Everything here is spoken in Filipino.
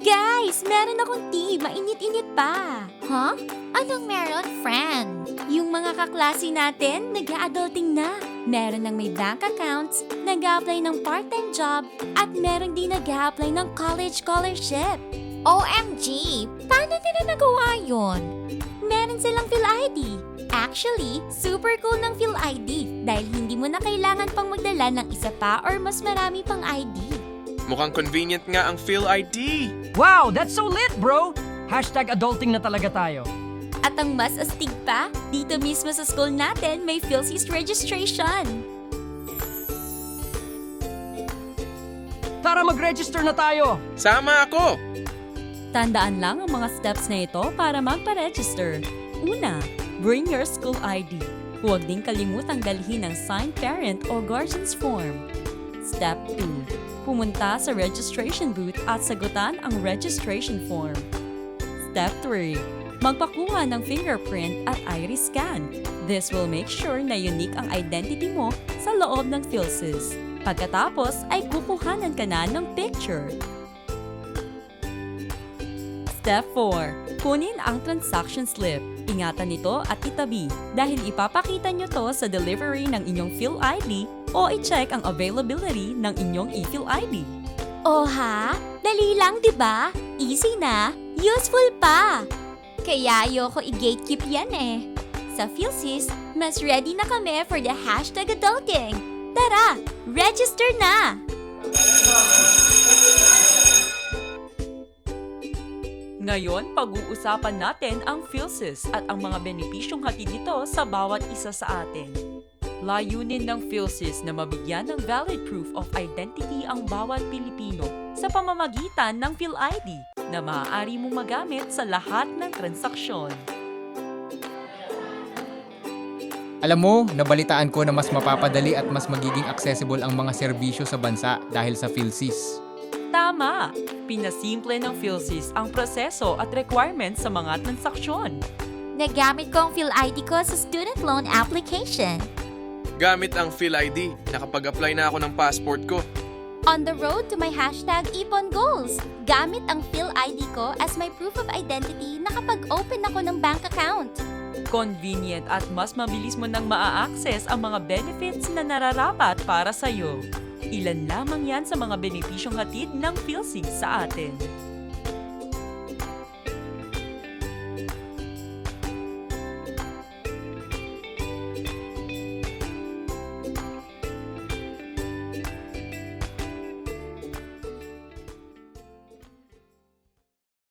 Guys, meron akong tea. Mainit-init pa. Huh? Anong meron, friend? Yung mga kaklase natin, nag-a-adulting na. Meron ng may bank accounts, nag-a-apply ng part-time job, at meron din nag-a-apply ng college scholarship. OMG! Paano nila nagawa yun? Meron silang PhilID. Actually, super cool ng PhilID dahil hindi mo na kailangan pang magdala ng isa pa or mas marami pang ID. Mukhang convenient nga ang PhilID. Wow, that's so lit, bro! #adulting na talaga tayo. At ang mas astig pa, dito mismo sa school natin may PhilSys registration. Tara, mag-register na tayo! Sama ako! Tandaan lang ang mga steps na ito para magpa-register. Una, bring your school ID. Huwag din kalimutang dalhin ang signed parent o guardian's form. Step 2, pumunta sa registration booth at sagutan ang registration form. Step 3, magpakuha ng fingerprint at iris scan. This will make sure na unique ang identity mo sa loob ng PhilSys. Pagkatapos ay kukuhanan ka na ng picture. Step 4. Kunin ang transaction slip. Ingatan ito at itabi dahil ipapakita nyo to sa delivery ng inyong PhilID o i-check ang availability ng inyong ePhilID. Oh ha? Dali lang, di ba? Easy na, useful pa. Kaya ayoko i-gatekeep yan eh. Sa PhilSys, mas ready na kami for the #adulting. Tara, register na! Ngayon, pag-uusapan natin ang PhilSys at ang mga benepisyong hatid nito sa bawat isa sa atin. Layunin ng PhilSys na mabigyan ng valid proof of identity ang bawat Pilipino sa pamamagitan ng PhilID na maaari mong magamit sa lahat ng transaksyon. Alam mo, nabalitaan ko na mas mapapadali at mas magiging accessible ang mga serbisyo sa bansa dahil sa PhilSys. Tama! Pinasimple ng PhilSys ang proseso at requirements sa mga transaksyon. Nagamit ko ang PhilID ko sa student loan application. Gamit ang PhilID, nakapag-apply na ako ng passport ko. On the road to my #ipon goals. Gamit ang PhilID ko as my proof of identity nakapag-open ako ng bank account. Convenient at mas mabilis mo nang maa-access ang mga benefits na nararapat para sa'yo. Ilan lamang yan sa mga benepisyong hatid ng PhilSys sa atin.